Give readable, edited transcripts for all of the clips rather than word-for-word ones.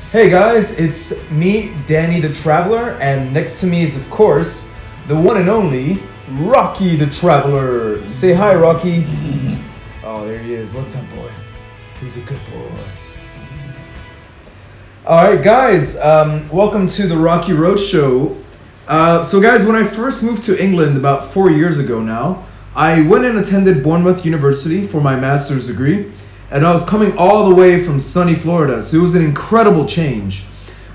Hey guys, it's me, Danny the Traveler, and next to me is, of course, the one and only Rocky the Traveler. Say hi, Rocky. Oh, there he is. What's up, boy? Who's a good boy? Alright, guys, welcome to the Rocky Road Show. So, guys, when I first moved to England about 4 years ago now, I went and attended Bournemouth University for my master's degree. And I was coming all the way from sunny Florida, so it was an incredible change.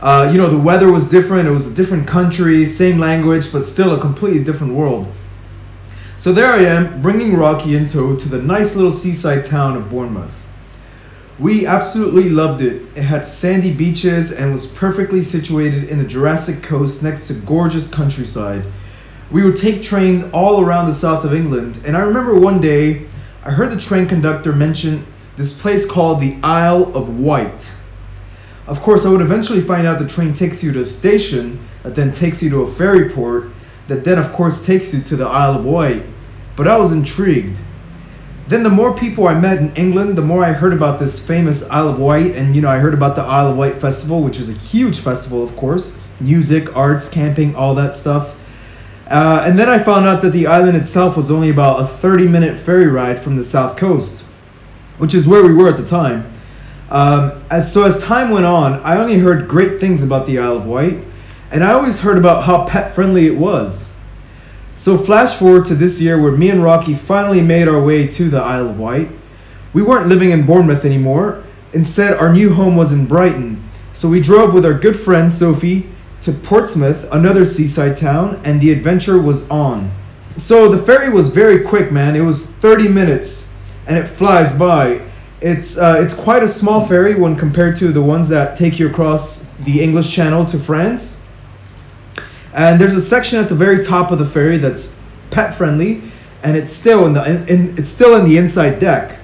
The weather was different, it was a different country, same language, but still a completely different world. So there I am, bringing Rocky in tow to the nice little seaside town of Bournemouth. We absolutely loved it. It had sandy beaches and was perfectly situated in the Jurassic Coast next to gorgeous countryside. We would take trains all around the south of England, and I remember one day I heard the train conductor mention this place called the Isle of Wight. Of course, I would eventually find out the train takes you to a station that then takes you to a ferry port that then, of course, takes you to the Isle of Wight. But I was intrigued. Then the more people I met in England, the more I heard about this famous Isle of Wight. And, I heard about the Isle of Wight Festival, which is a huge festival, of course. Music, arts, camping, all that stuff. And then I found out that the island itself was only about a 30-minute ferry ride from the south coast, which is where we were at the time. As time went on, I only heard great things about the Isle of Wight, and I always heard about how pet-friendly it was. So flash forward to this year where me and Rocky finally made our way to the Isle of Wight. We weren't living in Bournemouth anymore. Instead, our new home was in Brighton. So we drove with our good friend Sophie to Portsmouth, another seaside town, and the adventure was on. So the ferry was very quick, man. It was 30 minutes. And it flies by. It's quite a small ferry when compared to the ones that take you across the English Channel to France. And there's a section at the very top of the ferry that's pet friendly, and it's still in the inside deck.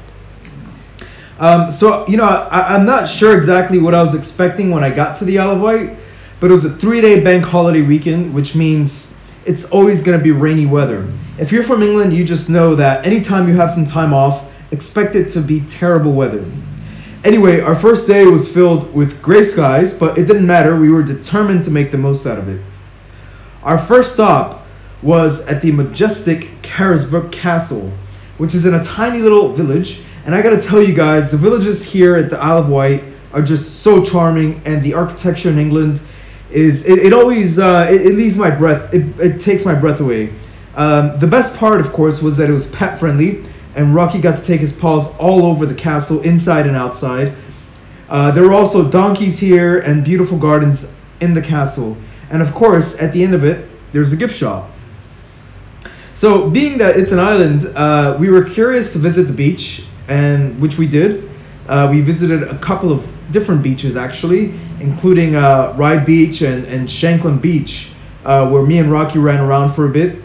I'm not sure exactly what I was expecting when I got to the Isle of Wight, but it was a 3-day bank holiday weekend, which means it's always going to be rainy weather. If you're from England, you just know that anytime you have some time off, expect it to be terrible weather. Anyway, our first day was filled with gray skies, but it didn't matter. We were determined to make the most out of it. Our first stop was at the majestic Carisbrooke Castle, which is in a tiny little village. And I gotta tell you guys, the villages here at the Isle of Wight are just so charming, and the architecture in England it always leaves my breath. It takes my breath away. The best part, of course, was that it was pet friendly, and Rocky got to take his paws all over the castle, inside and outside. There were also donkeys here and beautiful gardens in the castle. And of course, at the end of it, there's a gift shop. So, being that it's an island, we were curious to visit the beach, and which we did. We visited a couple of different beaches, actually, including Ryde Beach and Shanklin Beach, where me and Rocky ran around for a bit.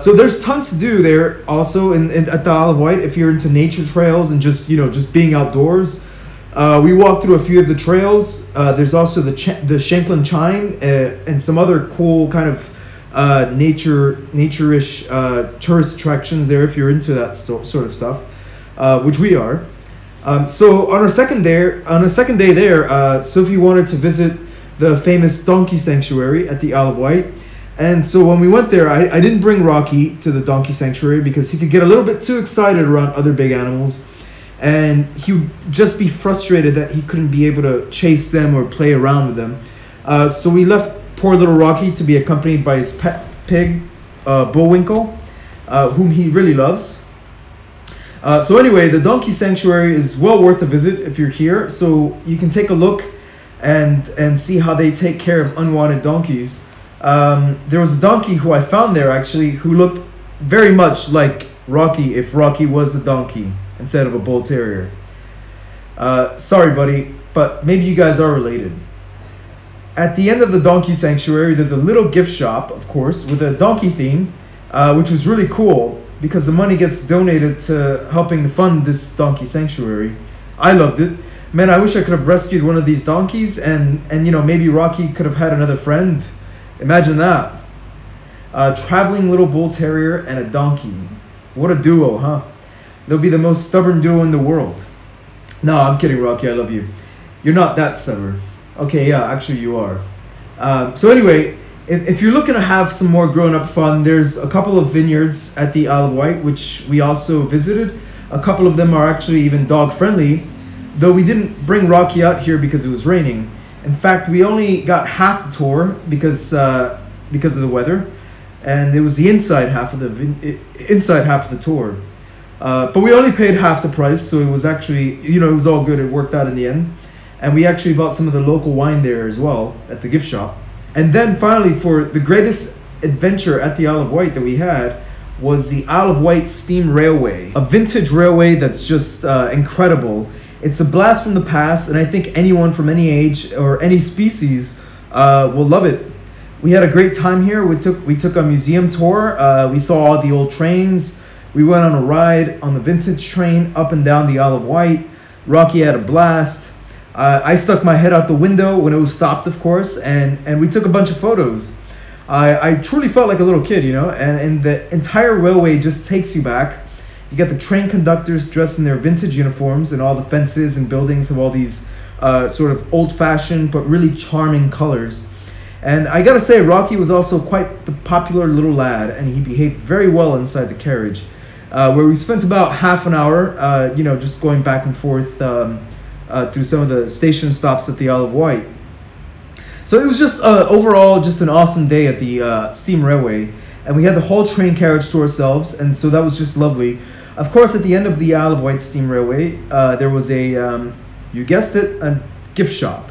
So there's tons to do there also at the Isle of Wight if you're into nature trails and just being outdoors. We walked through a few of the trails. There's also the Shanklin Chine and some other cool kind of nature-ish tourist attractions there if you're into that sort of stuff, which we are. So on our second day there, Sophie wanted to visit the famous donkey sanctuary at the Isle of Wight. And so when we went there, I didn't bring Rocky to the donkey sanctuary because he could get a little bit too excited around other big animals, and he would just be frustrated that he couldn't be able to chase them or play around with them. So we left poor little Rocky to be accompanied by his pet pig, Bullwinkle, whom he really loves. So anyway, the donkey sanctuary is well worth a visit if you're here. So you can take a look and see how they take care of unwanted donkeys. There was a donkey who I found there actually who looked very much like Rocky if Rocky was a donkey instead of a bull terrier. Sorry buddy, but maybe you guys are related. At the end of the donkey sanctuary, there's a little gift shop, of course, with a donkey theme, which was really cool because the money gets donated to helping to fund this donkey sanctuary. I loved it. Man, I wish I could have rescued one of these donkeys and maybe Rocky could have had another friend. Imagine that. A traveling little bull terrier and a donkey. What a duo, huh? They'll be the most stubborn duo in the world. No, I'm kidding, Rocky. I love you. You're not that stubborn. Okay, yeah, actually you are. So anyway, if you're looking to have some more grown-up fun, there's a couple of vineyards at the Isle of Wight, which we also visited. A couple of them are actually even dog-friendly, though we didn't bring Rocky out here because it was raining. In fact, we only got half the tour because of the weather, and it was the inside half of the tour. But we only paid half the price, so it was actually, it was all good. It worked out in the end. And we actually bought some of the local wine there as well at the gift shop. And then finally, for the greatest adventure at the Isle of Wight that we had, was the Isle of Wight Steam Railway, a vintage railway that's just incredible. It's a blast from the past, and I think anyone from any age or any species will love it. We had a great time here. We took a museum tour. We saw all the old trains. We went on a ride on the vintage train up and down the Isle of Wight. Rocky had a blast. I stuck my head out the window when it was stopped, of course, and we took a bunch of photos. I truly felt like a little kid, and the entire railway just takes you back. You got the train conductors dressed in their vintage uniforms, and all the fences and buildings have all these sort of old-fashioned but really charming colors. And I gotta say, Rocky was also quite the popular little lad, and he behaved very well inside the carriage, where we spent about half an hour, just going back and forth through some of the station stops at the Isle of Wight. So it was just overall just an awesome day at the steam railway, and we had the whole train carriage to ourselves, and so that was just lovely. Of course, at the end of the Isle of Wight steam railway, there was a, you guessed it, a gift shop.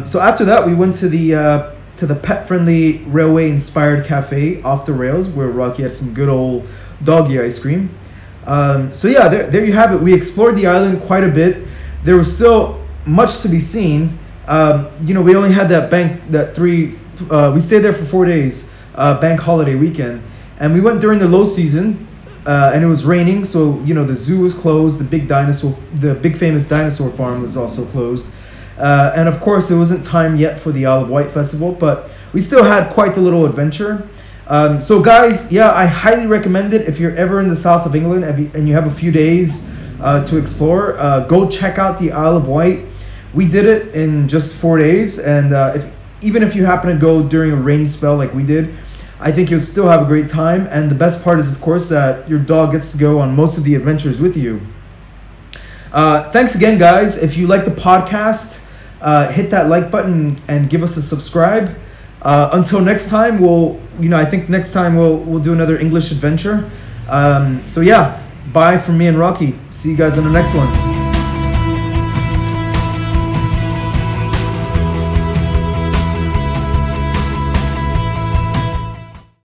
So after that, we went to the pet-friendly railway-inspired cafe off the rails, where Rocky had some good old doggy ice cream. So yeah, there you have it. We explored the island quite a bit. There was still much to be seen. We only had we stayed there for 4 days, bank holiday weekend, and we went during the low season, and it was raining, so the zoo was closed, the big famous dinosaur farm was also closed, and of course it wasn't time yet for the Isle of Wight festival, but we still had quite the little adventure. So guys, yeah, I highly recommend it if you're ever in the south of England and you have a few days to explore. Go check out the Isle of Wight. We did it in just 4 days, and even if you happen to go during a rainy spell like we did, I think you'll still have a great time. And the best part is, of course, that your dog gets to go on most of the adventures with you. Thanks again, guys. If you like the podcast, hit that like button and give us a subscribe. Until next time, I think next time we'll do another English adventure. So yeah, bye from me and Rocky. See you guys on the next one.